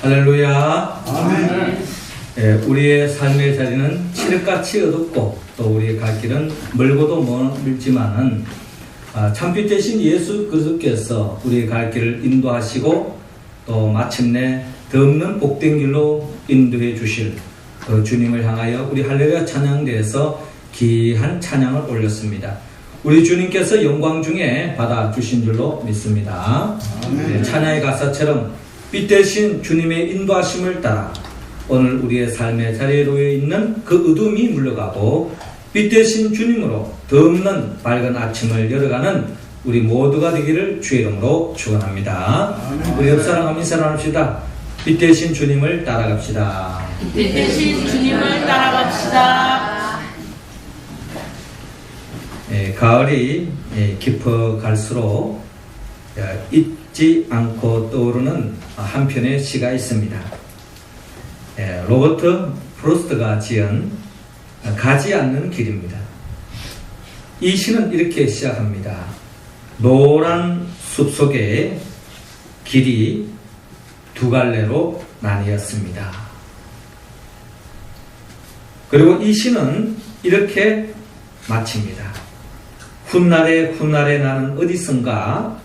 할렐루야. 아멘. 예, 우리의 삶의 자리는 칠흑같이 어둡고 또 우리의 갈 길은 멀고도 멀지만은 참빛 되신 예수 그리스도께서 우리의 갈 길을 인도하시고 또 마침내 더 없는 복된 길로 인도해 주실 그 주님을 향하여 우리 할렐루야 찬양대에서 귀한 찬양을 올렸습니다. 우리 주님께서 영광 중에 받아주신 줄로 믿습니다. 네, 찬양의 가사처럼 빛 대신 주님의 인도하심을 따라 오늘 우리의 삶의 자리에 놓여 있는 그 어둠이 물러가고 빛 대신 주님으로 더 없는 밝은 아침을 열어가는 우리 모두가 되기를 주의 이름으로 축원합니다. 우리 옆 사람과 인사합시다. 빛 대신 주님을 따라갑시다. 빛 대신 주님을 따라갑시다. 가을이 깊어갈수록 잊지 않고 떠오르는 한 편의 시가 있습니다. 로버트 프로스트가 지은 가지 않는 길입니다. 이 시는 이렇게 시작합니다. 노란 숲속에 길이 두 갈래로 나뉘었습니다. 그리고 이 시는 이렇게 마칩니다. 훗날에 나는 어디선가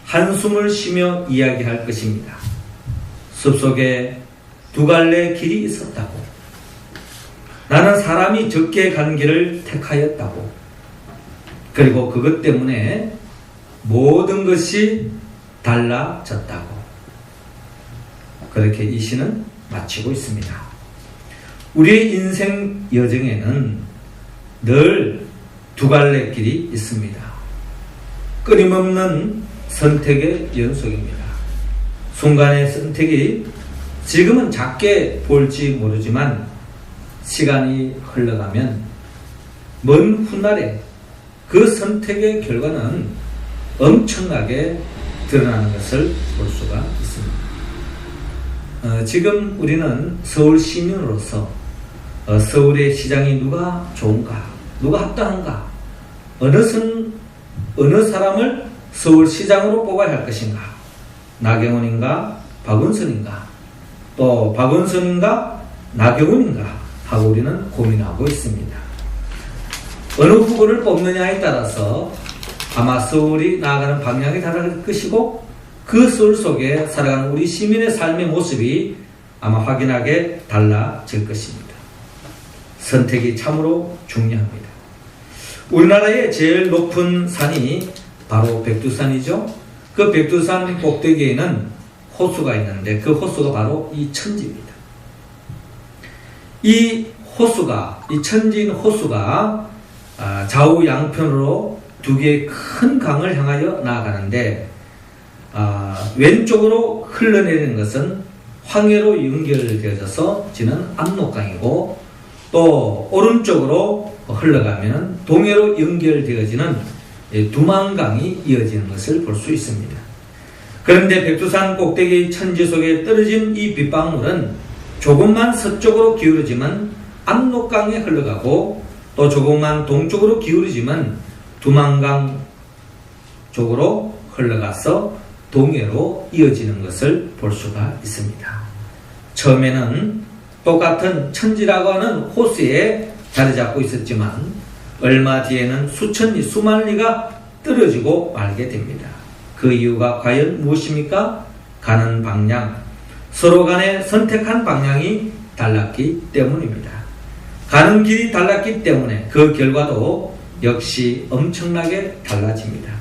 한숨을 쉬며 이야기할 것입니다. 숲속에 두 갈래 길이 있었다고. 나는 사람이 적게 가는 길을 택하였다고. 그리고 그것 때문에 모든 것이 달라졌다고. 그렇게 이 시는 마치고 있습니다. 우리의 인생 여정에는 늘 두 갈래 길이 있습니다. 끊임없는 선택의 연속입니다. 순간의 선택이 지금은 작게 보일지 모르지만 시간이 흘러가면 먼 훗날에 그 선택의 결과는 엄청나게 드러나는 것을 볼 수가 있습니다. 지금 우리는 서울 시민으로서 서울의 시장이 누가 좋은가, 누가 합당한가, 어느 사람을 서울시장으로 뽑아야 할 것인가, 나경원인가 박원순인가, 또 박원순인가 나경원인가 하고 우리는 고민하고 있습니다. 어느 후보를 뽑느냐에 따라서 아마 서울이 나아가는 방향이 달라질 것이고 그 서울 속에 살아가는 우리 시민의 삶의 모습이 아마 확연하게 달라질 것입니다. 선택이 참으로 중요합니다. 우리나라의 제일 높은 산이 바로 백두산이죠. 그 백두산 꼭대기에는 호수가 있는데 그 호수가 바로 이 천지입니다. 이 천지인 호수가 좌우 양편으로 두 개의 큰 강을 향하여 나아가는데 왼쪽으로 흘러내리는 것은 황해로 연결되어져서 지는 압록강이고 또 오른쪽으로 흘러가면 동해로 연결되어지는 두만강이 이어지는 것을 볼 수 있습니다. 그런데 백두산 꼭대기 천지 속에 떨어진 이 빗방울은 조금만 서쪽으로 기울어지면 압록강에 흘러가고 또 조금만 동쪽으로 기울어지면 두만강 쪽으로 흘러가서 동해로 이어지는 것을 볼 수가 있습니다. 처음에는 똑같은 천지라고 하는 호수에 자리 잡고 있었지만 얼마 뒤에는 수만 리가 떨어지고 말게 됩니다. 그 이유가 과연 무엇입니까? 가는 방향, 서로 간에 선택한 방향이 달랐기 때문입니다. 가는 길이 달랐기 때문에 그 결과도 역시 엄청나게 달라집니다.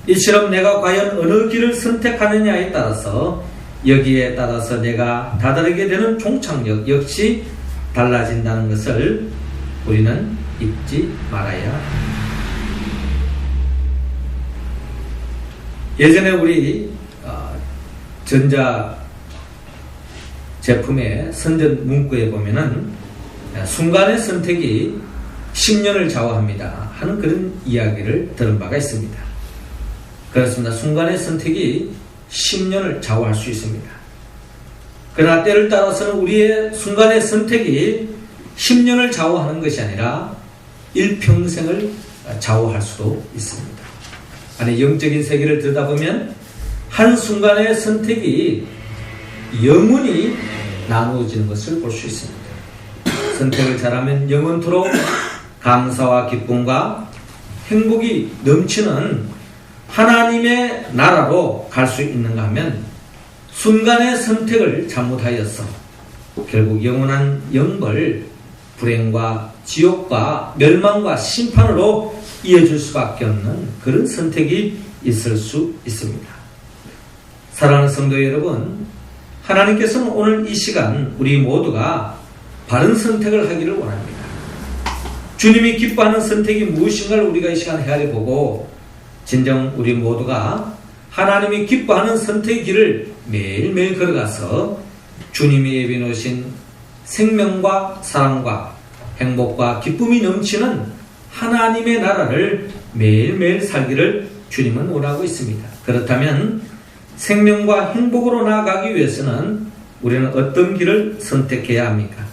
이처럼 내가 과연 어느 길을 선택하느냐에 따라서 여기에 따라서 내가 다다르게 되는 종착역 역시 달라진다는 것을 우리는 잊지 말아야 합니다. 예전에 우리 전자 제품의 선전 문구에 보면은 순간의 선택이 10년을 좌우합니다 하는 그런 이야기를 들은 바가 있습니다. 그렇습니다. 순간의 선택이 10년을 좌우할 수 있습니다. 그러나 때를 따라서는 우리의 순간의 선택이 10년을 좌우하는 것이 아니라 일평생을 좌우할 수도 있습니다. 아니, 영적인 세계를 들여다보면 한순간의 선택이 영원히 나누어지는 것을 볼 수 있습니다. 선택을 잘하면 영원토록 감사와 기쁨과 행복이 넘치는 하나님의 나라로 갈 수 있는가 하면 순간의 선택을 잘못하여서 결국 영원한 영벌, 불행과 지옥과 멸망과 심판으로 이어질 수밖에 없는 그런 선택이 있을 수 있습니다. 사랑하는 성도 여러분, 하나님께서는 오늘 이 시간 우리 모두가 바른 선택을 하기를 원합니다. 주님이 기뻐하는 선택이 무엇인가를 우리가 이 시간 헤아려 보고 진정 우리 모두가 하나님이 기뻐하는 선택의 길을 매일매일 걸어가서 주님이 예비해 놓으신 생명과 사랑과 행복과 기쁨이 넘치는 하나님의 나라를 매일매일 살기를 주님은 원하고 있습니다. 그렇다면 생명과 행복으로 나아가기 위해서는 우리는 어떤 길을 선택해야 합니까?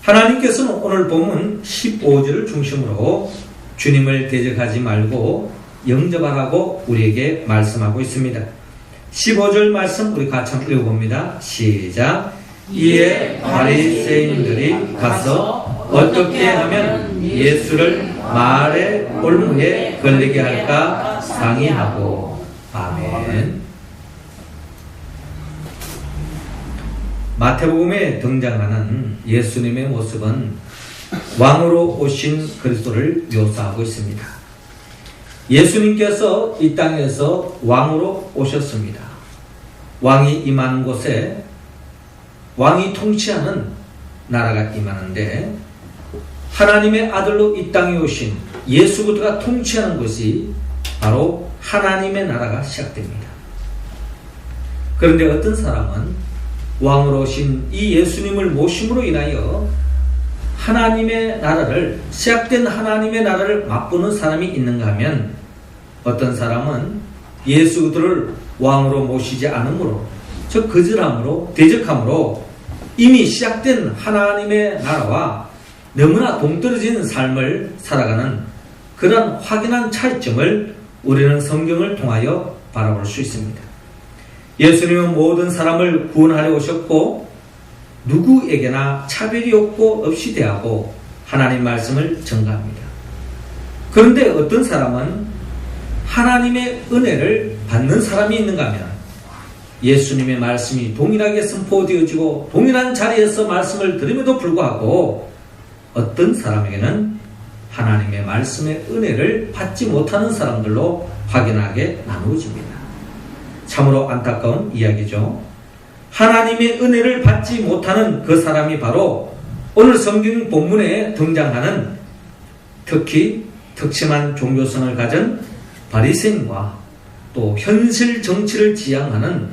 하나님께서는 오늘 본문 15절을 중심으로 주님을 대적하지 말고 영접하라고 우리에게 말씀하고 있습니다. 15절 말씀 우리 같이 한번 읽어봅니다. 시작. 이에 바리새인들이 가서 어떻게 하면 예수를 말의 올무에 걸리게 할까 상의하고. 아멘. 마태복음에 등장하는 예수님의 모습은 왕으로 오신 그리스도를 묘사하고 있습니다. 예수님께서 이 땅에서 왕으로 오셨습니다. 왕이 임하는 곳에 왕이 통치하는 나라가 임하는데 하나님의 아들로 이 땅에 오신 예수 그리스도가 통치하는 것이 바로 하나님의 나라가 시작됩니다. 그런데 어떤 사람은 왕으로 오신 이 예수님을 모심으로 인하여 하나님의 나라를, 시작된 하나님의 나라를 맛보는 사람이 있는가 하면 어떤 사람은 예수 그리스도를 왕으로 모시지 않으므로, 즉 거절함으로, 대적함으로 이미 시작된 하나님의 나라와 너무나 동떨어진 삶을 살아가는 그런 확연한 차이점을 우리는 성경을 통하여 바라볼 수 있습니다. 예수님은 모든 사람을 구원하려 오셨고 누구에게나 차별이 없이 대하고 하나님 말씀을 전가합니다. 그런데 어떤 사람은 하나님의 은혜를 받는 사람이 있는가 하면 예수님의 말씀이 동일하게 선포되어지고 동일한 자리에서 말씀을 들음에도 불구하고 어떤 사람에게는 하나님의 말씀의 은혜를 받지 못하는 사람들로 확연하게 나누어집니다. 참으로 안타까운 이야기죠. 하나님의 은혜를 받지 못하는 그 사람이 바로 오늘 성경 본문에 등장하는 특히 특심한 종교성을 가진 바리새인과 또 현실 정치를 지향하는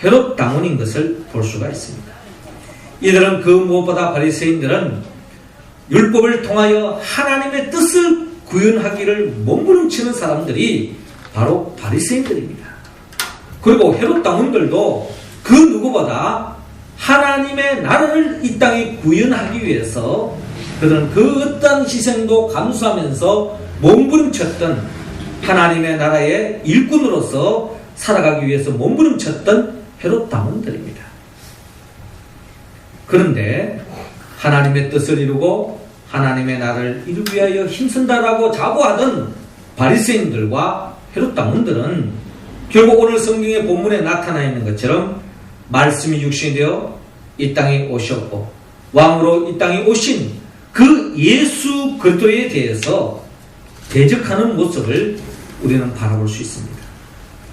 헤롯 당원인 것을 볼 수가 있습니다. 이들은 그 무엇보다 바리새인들은 율법을 통하여 하나님의 뜻을 구현하기를 몸부림치는 사람들이 바로 바리새인들입니다. 그리고 헤롯 당원들도 그 누구보다 하나님의 나라를 이 땅에 구현하기 위해서 그들은 그 어떠한 희생도 감수하면서 몸부림쳤던 하나님의 나라의 일꾼으로서 살아가기 위해서 몸부림쳤던 헤롯 당원들입니다. 그런데 하나님의 뜻을 이루고 하나님의 나라를 이루기 위하여 힘쓴다라고 자부하던 바리새인들과 헤롯 당원들은 결국 오늘 성경의 본문에 나타나 있는 것처럼 말씀이 육신이 되어 이 땅에 오셨고 왕으로 이 땅에 오신 그 예수 그리스도에 대해서 대적하는 모습을 우리는 바라볼 수 있습니다.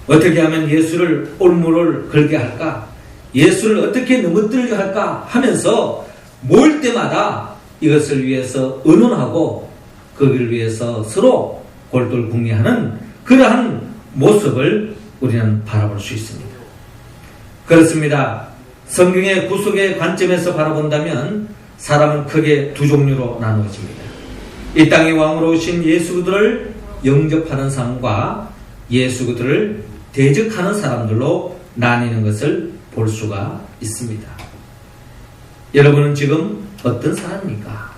어떻게 하면 예수를 올무를 걸게 할까? 예수를 어떻게 넘어뜨리게 할까? 하면서 모일 때마다 이것을 위해서 의논하고 거기를 위해서 서로 골똘궁리하는 그러한 모습을 우리는 바라볼 수 있습니다. 그렇습니다. 성경의 구속의 관점에서 바라본다면 사람은 크게 두 종류로 나누어집니다. 이 땅의 왕으로 오신 예수 그리스도를 영접하는 사람과 예수 그리스도를 대적하는 사람들로 나뉘는 것을 볼 수가 있습니다. 여러분은 지금 어떤 사람입니까?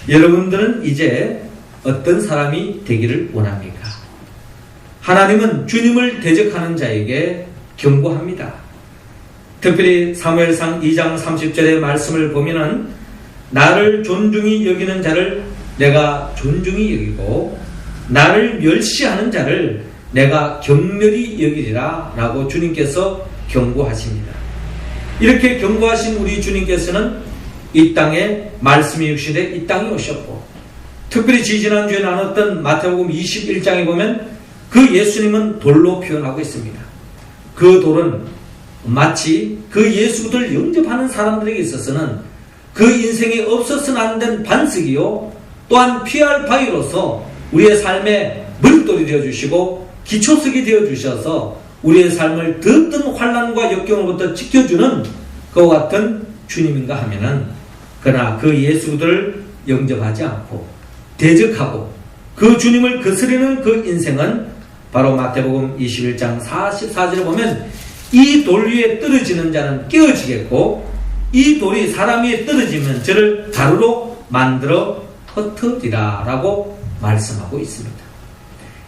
여러분들은 이제 어떤 사람이 되기를 원합니까? 하나님은 주님을 대적하는 자에게 경고합니다. 특별히 사무엘상 2장 30절의 말씀을 보면은 나를 존중히 여기는 자를 내가 존중히 여기고 나를 멸시하는 자를 내가 경멸히 여기리라 라고 주님께서 경고하십니다. 이렇게 경고하신 우리 주님께서는 이 땅에 말씀이 육신돼 이 땅에 오셨고, 특별히 지지난주에 나눴던 마태복음 21장에 보면 그 예수님은 돌로 표현하고 있습니다. 그 돌은 마치 그 예수를 영접하는 사람들에게 있어서는 그 인생에 없어서는 안 된 반석이요, 또한 피할 바위로서 우리의 삶에 머릿돌이 되어주시고 기초석이 되어주셔서 우리의 삶을 더떤 환난과 역경으로부터 지켜주는 그와 같은 주님인가 하면은, 그러나 그 예수들을 영접하지 않고 대적하고 그 주님을 거스르는 그 인생은 바로 마태복음 21장 44절에 보면 이 돌 위에 떨어지는 자는 깨어지겠고 이 돌이 사람 위에 떨어지면 저를 가루로 만들어 흩어지라 라고 말씀하고 있습니다.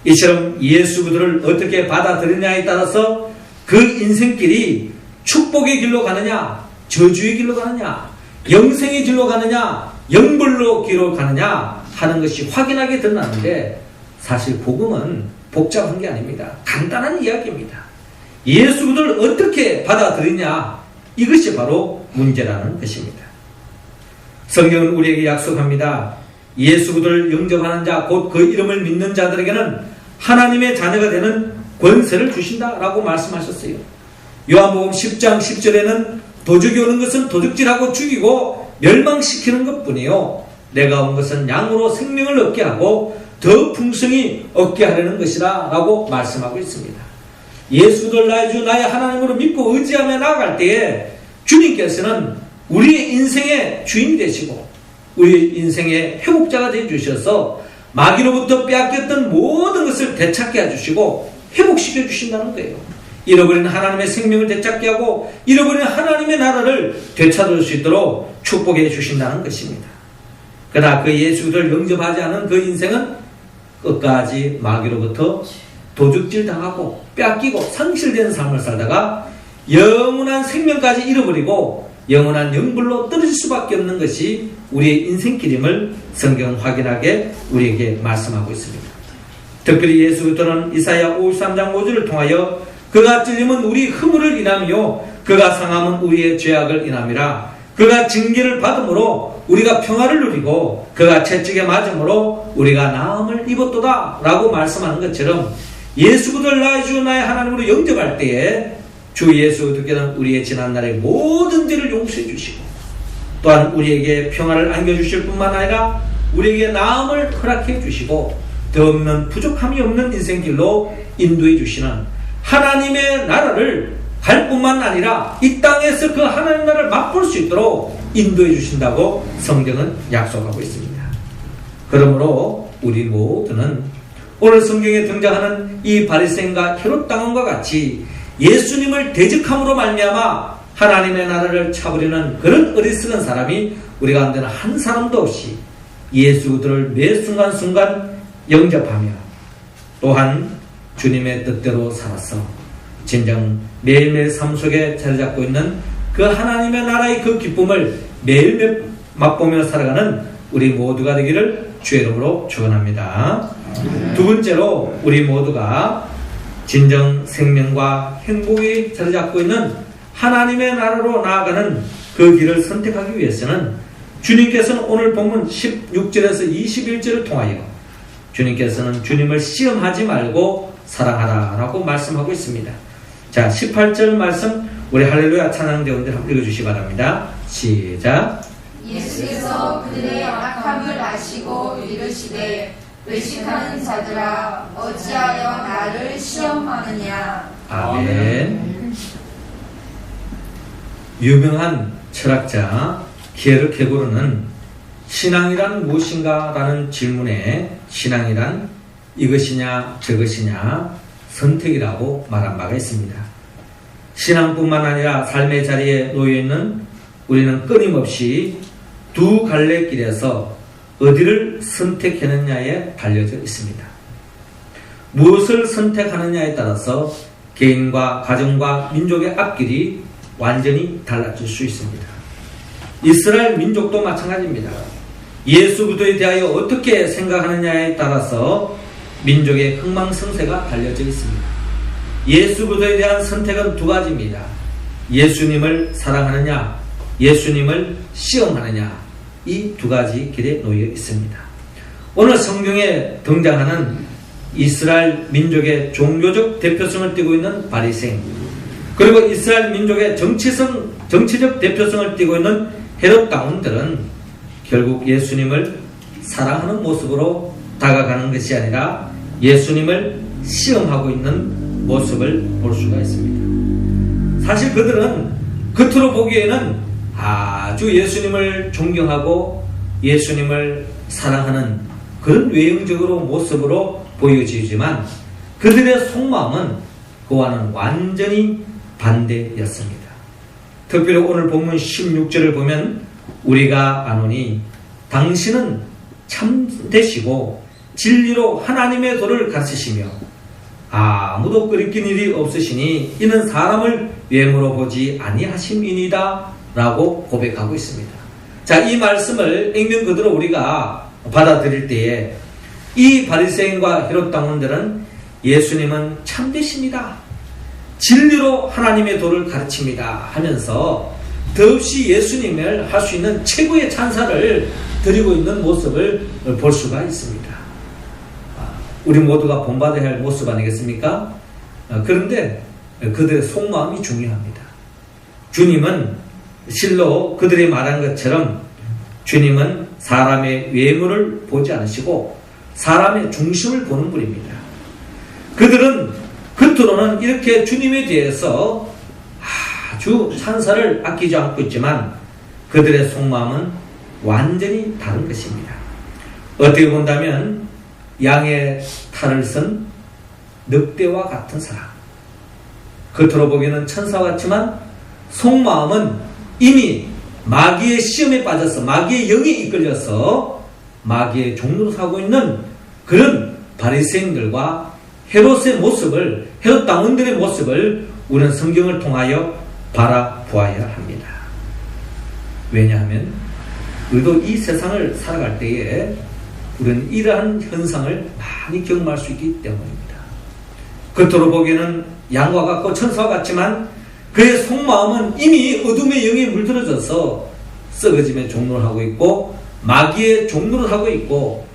이처럼 예수 그들을 어떻게 받아들이냐에 따라서 그 인생길이 축복의 길로 가느냐, 저주의 길로 가느냐, 영생의 길로 가느냐, 영벌로 길로 가느냐 하는 것이 확연하게 드러나는데, 사실 복음은 복잡한 게 아닙니다. 간단한 이야기입니다. 예수 그들을 어떻게 받아들이냐, 이것이 바로 문제라는 것입니다. 성경은 우리에게 약속합니다. 예수 그들을 영접하는 자, 곧 그 이름을 믿는 자들에게는 하나님의 자녀가 되는 권세를 주신다라고 말씀하셨어요. 요한복음 10장 10절에는 도적이 오는 것은 도둑질하고 죽이고 멸망시키는 것뿐이요, 내가 온 것은 양으로 생명을 얻게 하고 더 풍성히 얻게 하려는 것이라 라고 말씀하고 있습니다. 예수를 나의 주 나의 하나님으로 믿고 의지하며 나아갈 때에 주님께서는 우리의 인생의 주인이 되시고 우리 인생의 회복자가 되어주셔서 마귀로부터 빼앗겼던 모든 것을 되찾게 해주시고 회복시켜 주신다는 거예요. 잃어버린 하나님의 생명을 되찾게 하고 잃어버린 하나님의 나라를 되찾을 수 있도록 축복해 주신다는 것입니다. 그러나 그 예수를 영접하지 않은 그 인생은 끝까지 마귀로부터 도둑질 당하고 빼앗기고 상실된 삶을 살다가 영원한 생명까지 잃어버리고 영원한 영불로 떨어질 수밖에 없는 것이 우리의 인생길임을 성경은 확인하게 우리에게 말씀하고 있습니다. 특별히 예수 그리스도는 이사야 53장 5절을 통하여 그가 찔림은 우리 허물을 인하며 그가 상함은 우리의 죄악을 인함이라. 그가 징계를 받음으로 우리가 평화를 누리고 그가 채찍에 맞음으로 우리가 나음을 입었도다 라고 말씀하는 것처럼, 예수 그리스도를 나의 주 나의 하나님으로 영접할 때에 주 예수 그리스도께서는 우리의 지난날의 모든 죄를 용서해 주시고 또한 우리에게 평화를 안겨주실 뿐만 아니라 우리에게 나음을 허락해 주시고 더 없는 부족함이 없는 인생길로 인도해 주시는 하나님의 나라를 갈 뿐만 아니라 이 땅에서 그 하나님 나라를 맛볼 수 있도록 인도해 주신다고 성경은 약속하고 있습니다. 그러므로 우리 모두는 오늘 성경에 등장하는 이 바리새인과 헤롯 당원과 같이 예수님을 대적함으로 말미암아 하나님의 나라를 차버리는 그런 어리석은 사람이 우리 가운데는 한 사람도 없이 예수 그들을 매 순간순간 영접하며 또한 주님의 뜻대로 살아서 진정 매일매일 삶 속에 자리 잡고 있는 그 하나님의 나라의 그 기쁨을 매일매일 맛보며 살아가는 우리 모두가 되기를 주의 이름으로 축원합니다. 두 번째로 우리 모두가 진정 생명과 행복이 자리 잡고 있는 하나님의 나라로 나아가는 그 길을 선택하기 위해서는 주님께서는 오늘 본문 16절에서 21절을 통하여 주님께서는 주님을 시험하지 말고 사랑하라 라고 말씀하고 있습니다. 자, 18절 말씀 우리 할렐루야 찬양대원들 한번 읽어주시기 바랍니다. 시작. 예수께서 그들의 악함을 아시고 이르시되 외식하는 자들아 어찌하여 나를 시험하느냐. 아멘. 유명한 철학자 키에르케고르는 신앙이란 무엇인가 라는 질문에 신앙이란 이것이냐 저것이냐 선택이라고 말한 바가 있습니다. 신앙뿐만 아니라 삶의 자리에 놓여있는 우리는 끊임없이 두 갈래 길에서 어디를 선택하느냐에 달려져 있습니다. 무엇을 선택하느냐에 따라서 개인과 가정과 민족의 앞길이 완전히 달라질 수 있습니다. 이스라엘 민족도 마찬가지입니다. 예수 그리스도에 대하여 어떻게 생각하느냐에 따라서 민족의 흥망성쇠가 달려져 있습니다. 예수 그리스도에 대한 선택은 두 가지입니다. 예수님을 사랑하느냐, 예수님을 시험하느냐, 이 두 가지 길에 놓여 있습니다. 오늘 성경에 등장하는 이스라엘 민족의 종교적 대표성을 띠고 있는 바리새인, 그리고 이스라엘 민족의 정치적 대표성을 띠고 있는 헤롯 당원들은 결국 예수님을 사랑하는 모습으로 다가가는 것이 아니라 예수님을 시험하고 있는 모습을 볼 수가 있습니다. 사실 그들은 겉으로 보기에는 아주 예수님을 존경하고 예수님을 사랑하는 그런 외형적으로 모습으로 보여지지만 그들의 속마음은 그와는 완전히 반대였습니다. 특별히 오늘 본문 16절을 보면 우리가 아노니 당신은 참되시고 진리로 하나님의 도를 가르치시며 아무도 끄리낀 일이 없으시니 이는 사람을 외모로 보지 아니하심이니이다 라고 고백하고 있습니다. 자, 이 말씀을 액면 그대로 우리가 받아들일 때에 이 바리새인과 헤롯 당원들은 예수님은 참되십니다, 진리로 하나님의 도를 가르칩니다 하면서 더없이 예수님을 할 수 있는 최고의 찬사를 드리고 있는 모습을 볼 수가 있습니다. 우리 모두가 본받아야 할 모습 아니겠습니까? 그런데 그들의 속마음이 중요합니다. 주님은 실로 그들이 말한 것처럼 주님은 사람의 외모를 보지 않으시고 사람의 중심을 보는 분입니다. 그들은 겉으로는 이렇게 주님에 대해서 아주 찬사를 아끼지 않고 있지만 그들의 속마음은 완전히 다른 것입니다. 어떻게 본다면 양의 탈을 쓴 늑대와 같은 사람, 겉으로 보기에는 천사 같지만 속마음은 이미 마귀의 시험에 빠져서 마귀의 영에 이끌려서 마귀의 종로로 사고 있는 그런 바리새인들과 헤롯의 모습을, 헤롯 당원들의 모습을 우리는 성경을 통하여 바라보아야 합니다. 왜냐하면 우리도 이 세상을 살아갈 때에 우리는 이러한 현상을 많이 경험할 수 있기 때문입니다. 겉으로 보기에는 양과 같고 천사와 같지만 그의 속마음은 이미 어둠의 영에 물들어져서 썩어짐의 종로를 하고 있고 마귀의 종로를 하고 있고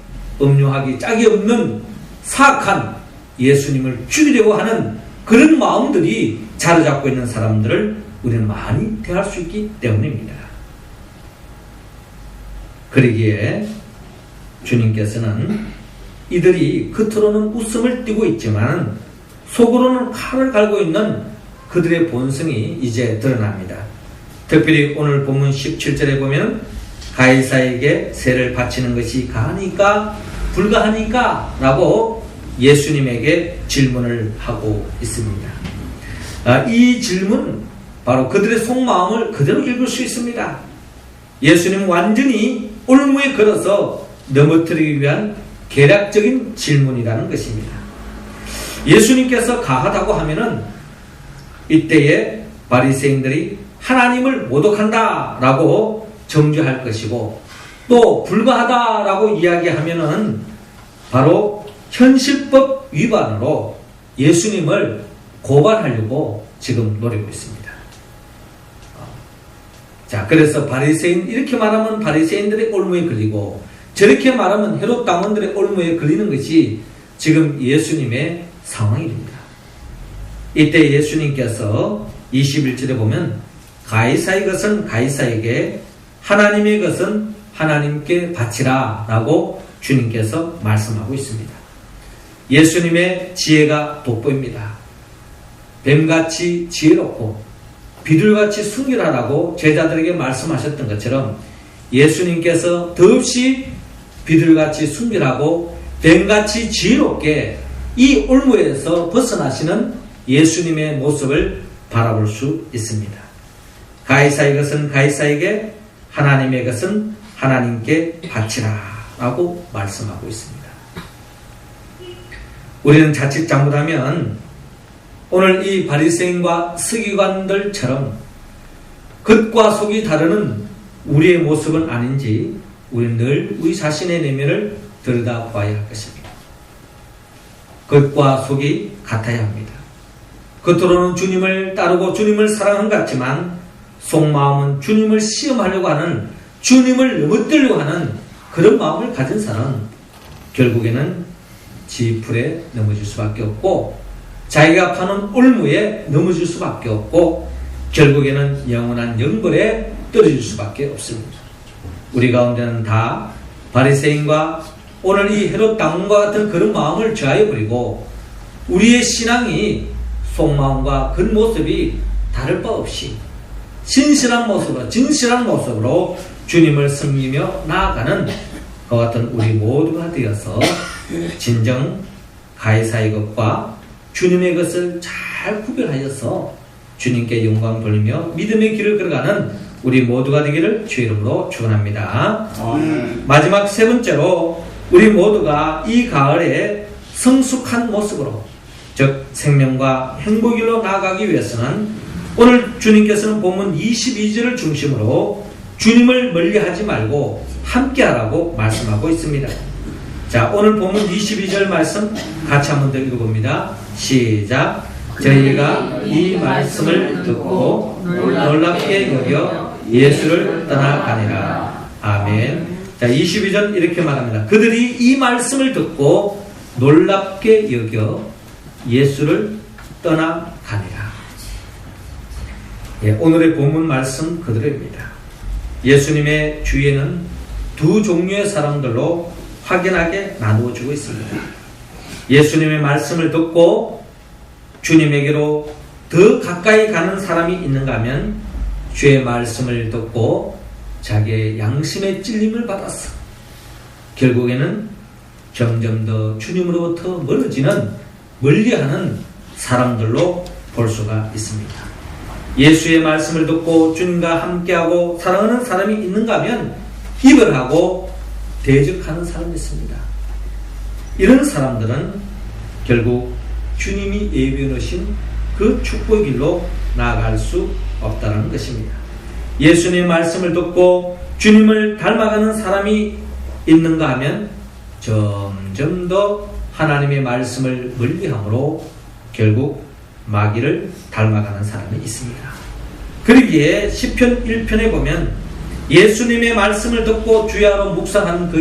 음흉하기 짝이 없는 사악한 예수님을 죽이려고 하는 그런 마음들이 자리잡고 있는 사람들을 우리는 많이 대할 수 있기 때문입니다. 그러기에 주님께서는 이들이 겉으로는 웃음을 띠고 있지만 속으로는 칼을 갈고 있는 그들의 본성이 이제 드러납니다. 특별히 오늘 본문 17절에 보면 가이사에게 세를 바치는 것이 가하니까 불가하니까 라고 예수님에게 질문을 하고 있습니다. 이 질문은 바로 그들의 속마음을 그대로 읽을 수 있습니다. 예수님은 완전히 올무에 걸어서 넘어뜨리기 위한 계략적인 질문이라는 것입니다. 예수님께서 가하다고 하면은 이때에 바리새인들이 하나님을 모독한다 라고 정죄할 것이고 또 불가하다 라고 이야기하면은 바로 현실법 위반으로 예수님을 고발하려고 지금 노리고 있습니다. 자, 그래서 바리새인, 이렇게 말하면 바리새인들의 올무에 걸리고 저렇게 말하면 헤롯 당원들의 올무에 걸리는 것이 지금 예수님의 상황입니다. 이때 예수님께서 21절에 보면 가이사의 것은 가이사에게 하나님의 것은 하나님께 바치라 라고 주님께서 말씀하고 있습니다. 예수님의 지혜가 돋보입니다. 뱀같이 지혜롭고 비둘같이 순결하라고 제자들에게 말씀하셨던 것처럼 예수님께서 더없이 비둘같이 순결하고 뱀같이 지혜롭게 이 올무에서 벗어나시는 예수님의 모습을 바라볼 수 있습니다. 가이사의 것은 가이사에게, 하나님의 것은 하나님께 바치라 라고 말씀하고 있습니다. 우리는 자칫 잘못하면 오늘 이 바리새인과 서기관들처럼 겉과 속이 다르는 우리의 모습은 아닌지 우리는 늘 우리 자신의 내면을 들여다봐야 할 것입니다. 겉과 속이 같아야 합니다. 겉으로는 주님을 따르고 주님을 사랑한 것 같지만 속마음은 주님을 시험하려고 하는, 주님을 넘어뜨리려고 하는 그런 마음을 가진 사람은 결국에는 지풀에 넘어질 수밖에 없고 자기가 파는 올무에 넘어질 수밖에 없고 결국에는 영원한 영벌에 떨어질 수밖에 없습니다. 우리 가운데는 다 바리새인과 오늘 이 헤롯 당원과 같은 그런 마음을 저하여버리고 우리의 신앙이 속마음과 겉모습이 다를 바 없이 진실한 모습으로 주님을 섬기며 나아가는 그와 같은 우리 모두가 되어서 진정 가이사의 것과 주님의 것을 잘 구별하여서 주님께 영광 돌리며 믿음의 길을 걸어가는 우리 모두가 되기를 주의 이름으로 축원합니다. 마지막 세 번째로 우리 모두가 이 가을에 성숙한 모습으로, 즉 생명과 행복일로 나아가기 위해서는 오늘 주님께서는 본문 22절을 중심으로 주님을 멀리하지 말고 함께하라고 말씀하고 있습니다. 자, 오늘 본문 22절 말씀 같이 한번 더 읽어봅니다. 시작. 저희가 이 말씀을 듣고 놀랍게 여겨 예수를 떠나가니라. 아멘. 자, 22절 이렇게 말합니다. 그들이 이 말씀을 듣고 놀랍게 여겨 예수를 떠나가니라. 예, 오늘의 본문 말씀 그대로입니다. 예수님의 주위에는 두 종류의 사람들로 확연하게 나누어지고 있습니다. 예수님의 말씀을 듣고 주님에게로 더 가까이 가는 사람이 있는가 하면 주의 말씀을 듣고 자기의 양심의 찔림을 받았어 결국에는 점점 더 주님으로부터 멀리하는 사람들로 볼 수가 있습니다. 예수의 말씀을 듣고 주님과 함께하고 사랑하는 사람이 있는가 하면 이별하고 대적하는 사람이 있습니다. 이런 사람들은 결국 주님이 예비해 놓으신 그 축복의 길로 나아갈 수 없다는 것입니다. 예수님의 말씀을 듣고 주님을 닮아가는 사람이 있는가 하면 점점 더 하나님의 말씀을 멀리함으로 결국 마귀를 닮아가는 사람이 있습니다. 그러기에 시편 1편에 보면 예수님의 말씀을 듣고 주야로 묵상하는 그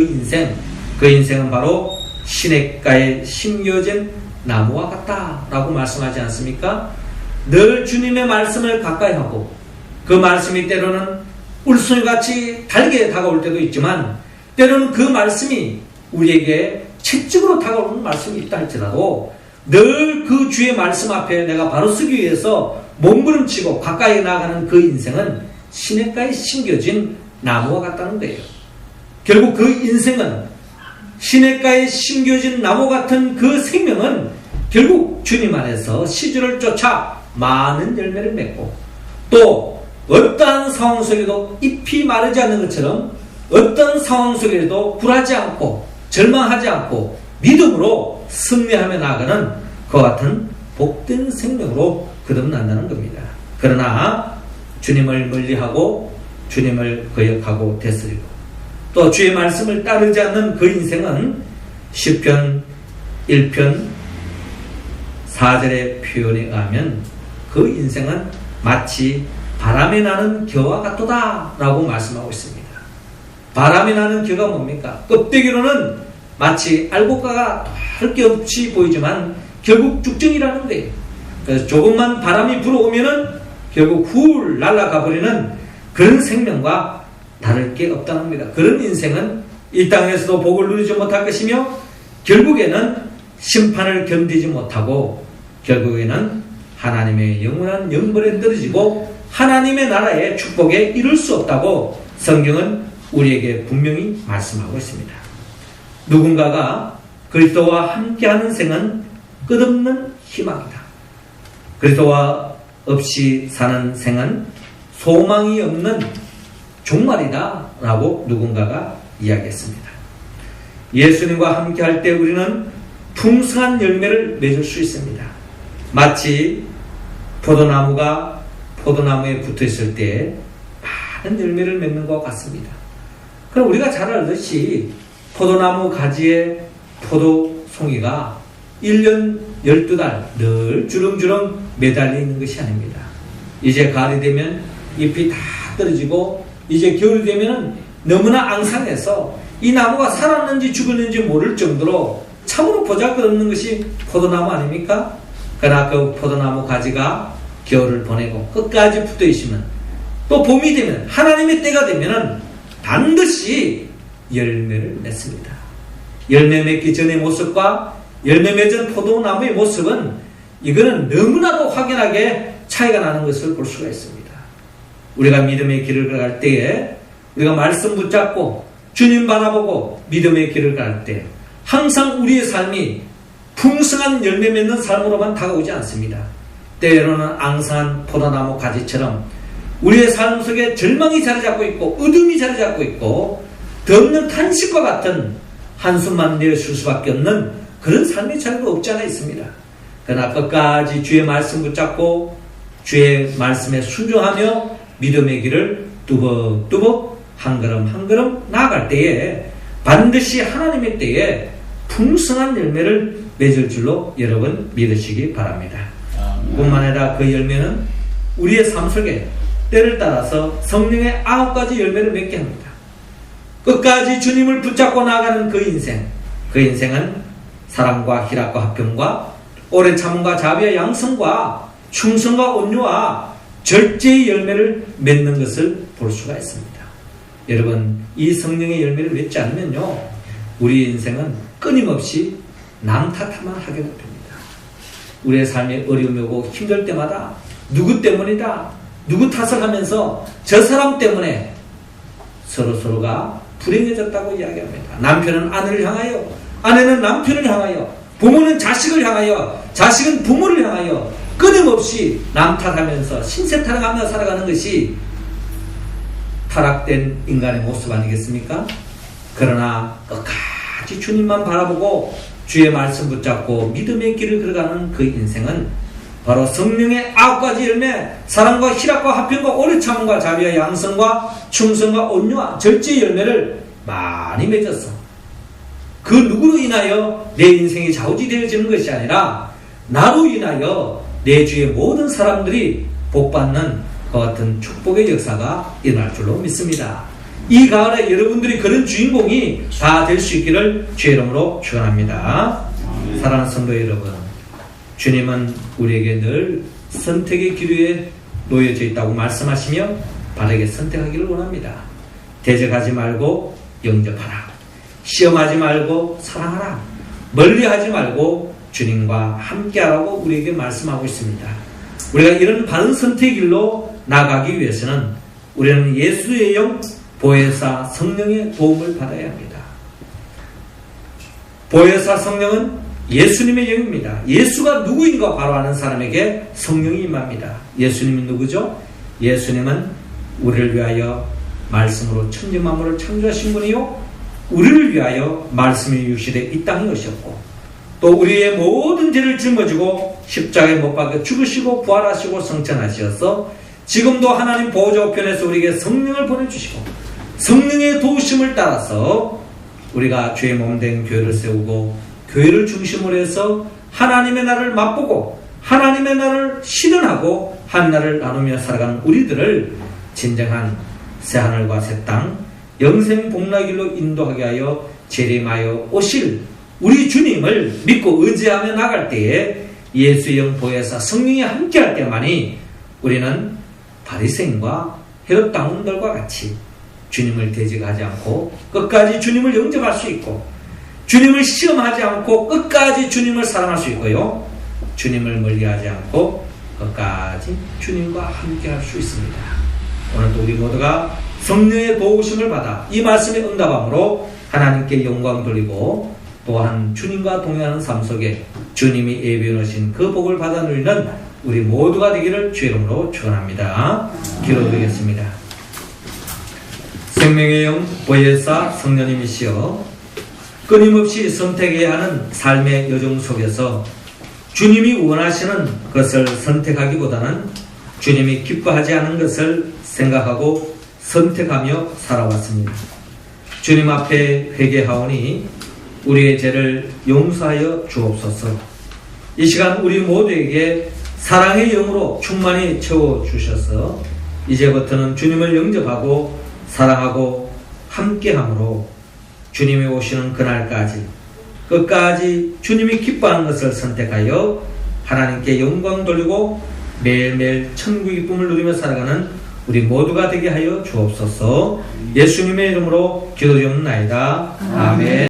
인생은 바로 시냇가에 심겨진 나무와 같다라고 말씀하지 않습니까? 늘 주님의 말씀을 가까이 하고 그 말씀이 때로는 울송이같이 달게 다가올 때도 있지만 때로는 그 말씀이 우리에게 채찍으로 다가오는 말씀이 있다 할지라도 늘 그 주의 말씀 앞에 내가 바로 서기 위해서 몸부림치고 가까이 나가는 그 인생은 시냇가에 심겨진 나무와 같다는 거예요. 결국 그 인생은 시냇가에 심겨진 나무 같은 그 생명은 결국 주님 안에서 시주를 쫓아 많은 열매를 맺고 또 어떠한 상황 속에도 잎이 마르지 않는 것처럼 어떤 상황 속에도 굴하지 않고 절망하지 않고 믿음으로 승리하며 나아가는 그와 같은 복된 생명으로 거듭난다는 겁니다. 그러나 주님을 멀리하고 주님을 거역하고 대스리고 또 주의 말씀을 따르지 않는 그 인생은 시편 1편 4절의 표현에 의하면 그 인생은 마치 바람에 나는 겨와 같도다 라고 말씀하고 있습니다. 바람에 나는 겨가 뭡니까? 껍데기로는 마치 알곡과가 할 게 없이 보이지만 결국 죽정이라는 거예요. 그래서 조금만 바람이 불어오면은 결국 훌 날아가 버리는 그런 생명과 다를 게 없다는 겁니다. 그런 인생은 이 땅에서도 복을 누리지 못할 것이며 결국에는 심판을 견디지 못하고 결국에는 하나님의 영원한 영벌에 떨어지고 하나님의 나라의 축복에 이룰 수 없다고 성경은 우리에게 분명히 말씀하고 있습니다. 누군가가 그리스도와 함께하는 생은 끝없는 희망이다. 그리스도와 없이 사는 생은 소망이 없는 종말이다 라고 누군가가 이야기했습니다. 예수님과 함께할 때 우리는 풍성한 열매를 맺을 수 있습니다. 마치 포도나무가 포도나무에 붙어 있을 때 많은 열매를 맺는 것 같습니다. 그럼 우리가 잘 알듯이 포도나무 가지에 포도송이가 1년 12달 늘 주렁주렁 매달려 있는 것이 아닙니다. 이제 가을이 되면 잎이 다 떨어지고 이제 겨울이 되면 너무나 앙상해서 이 나무가 살았는지 죽었는지 모를 정도로 참으로 보잘것없는 것이 포도나무 아닙니까? 그러나 그 포도나무 가지가 겨울을 보내고 끝까지 붙어 있으면 또 봄이 되면 하나님의 때가 되면 반드시 열매를 맺습니다. 열매 맺기 전의 모습과 열매 맺은 포도나무의 모습은 이거는 너무나도 확연하게 차이가 나는 것을 볼 수가 있습니다. 우리가 믿음의 길을 걸어갈 때에 우리가 말씀 붙잡고 주님 바라보고 믿음의 길을 갈 때 항상 우리의 삶이 풍성한 열매 맺는 삶으로만 다가오지 않습니다. 때로는 앙상한 포도나무 가지처럼 우리의 삶 속에 절망이 자리 잡고 있고 어둠이 자리 잡고 있고 덮는 탄식과 같은 한숨만 내쉴 수밖에 없는 그런 삶의 자리도 없지 않아 있습니다. 그러나 끝까지 주의 말씀 붙잡고 주의 말씀에 순종하며 믿음의 길을 뚜벅뚜벅 한 걸음 한 걸음 나아갈 때에 반드시 하나님의 때에 풍성한 열매를 맺을 줄로 여러분 믿으시기 바랍니다. 뿐만 아니라 그 열매는 우리의 삶 속에 때를 따라서 성령의 9가지 열매를 맺게 합니다. 끝까지 주님을 붙잡고 나아가는 그 인생은 사랑과 희락과 화평과 오래 참음과 자비와 양성과 충성과 온유와 절제의 열매를 맺는 것을 볼 수가 있습니다. 여러분, 이 성령의 열매를 맺지 않으면요, 우리 인생은 끊임없이 남 탓만 하게 됩니다. 우리의 삶에 어려움이 오고 힘들 때마다 누구 때문이다, 누구 탓을 하면서 저 사람 때문에 서로가 불행해졌다고 이야기합니다. 남편은 아내를 향하여, 아내는 남편을 향하여, 부모는 자식을 향하여, 자식은 부모를 향하여 끊임없이 남 탓하면서 신세 타령하며 살아가는 것이 타락된 인간의 모습 아니겠습니까? 그러나 끝까지 주님만 바라보고 주의 말씀 붙잡고 믿음의 길을 걸어가는 그 인생은 바로 성령의 9가지 열매, 사랑과 희락과 화평과 오래 참음과 자비와 양성과 충성과 온유와 절제의 열매를 많이 맺었어. 그 누구로 인하여 내 인생이 좌우지되어지는 것이 아니라 나로 인하여 내 주의 모든 사람들이 복받는 그 같은 축복의 역사가 일어날 줄로 믿습니다. 이 가을에 여러분들이 그런 주인공이 다 될 수 있기를 주의 이름으로 축원합니다. 사랑하는 성도 여러분, 주님은 우리에게 늘 선택의 길 위에 놓여져 있다고 말씀하시며 바르게 선택하기를 원합니다. 대적하지 말고 영접하라. 시험하지 말고 사랑하라. 멀리하지 말고 주님과 함께하라고 우리에게 말씀하고 있습니다. 우리가 이런 바른 선택의 길로 나가기 위해서는 우리는 예수의 영 보혜사 성령의 도움을 받아야 합니다. 보혜사 성령은 예수님의 영입니다. 예수가 누구인가 바로 아는 사람에게 성령이 임합니다. 예수님이 누구죠? 예수님은 우리를 위하여 말씀으로 천지 만물을 창조하신 분이요, 우리를 위하여 말씀이 육신에 이 땅에 오셨고 또 우리의 모든 죄를 짊어지고 십자가에 못 박혀 죽으시고 부활하시고 성천하셔서 지금도 하나님 보호자 우편에서 우리에게 성령을 보내주시고 성령의 도우심을 따라서 우리가 죄의 몸된 교회를 세우고 교회를 중심으로 해서 하나님의 나라를 맛보고 하나님의 나라를 실현하고 한 나라를 나누며 살아가는 우리들을 진정한 새하늘과 새 땅 영생 복락의 길로 인도하게 하여 재림하여 오실 우리 주님을 믿고 의지하며 나갈 때에 예수의 영 보혜사 성령이 함께할 때만이 우리는 바리새인과 헤롯 당원들과 같이 주님을 대적하지 않고 끝까지 주님을 영접할 수 있고 주님을 시험하지 않고 끝까지 주님을 사랑할 수 있고요, 주님을 멀리하지 않고 끝까지 주님과 함께할 수 있습니다. 오늘도 우리 모두가 성령의 도우심을 받아 이 말씀에 응답함으로 하나님께 영광 돌리고 또한 주님과 동행하는 삶 속에 주님이 예비해 놓으신 그 복을 받아 누리는 우리 모두가 되기를 주의 이름으로 축원합니다. 기도드리겠습니다. 생명의 영 보혜사 성령님이시여 끊임없이 선택해야 하는 삶의 여정 속에서 주님이 원하시는 것을 선택하기보다는 주님이 기뻐하지 않은 것을 생각하고 선택하며 살아왔습니다. 주님 앞에 회개하오니 우리의 죄를 용서하여 주옵소서. 이 시간 우리 모두에게 사랑의 영으로 충만히 채워주셔서 이제부터는 주님을 영접하고 사랑하고 함께함으로 주님이 오시는 그날까지 끝까지 주님이 기뻐하는 것을 선택하여 하나님께 영광 돌리고 매일매일 천국의 기쁨을 누리며 살아가는 우리 모두가 되게 하여 주옵소서. 예수님의 이름으로 기도드리옵나이다. 아멘.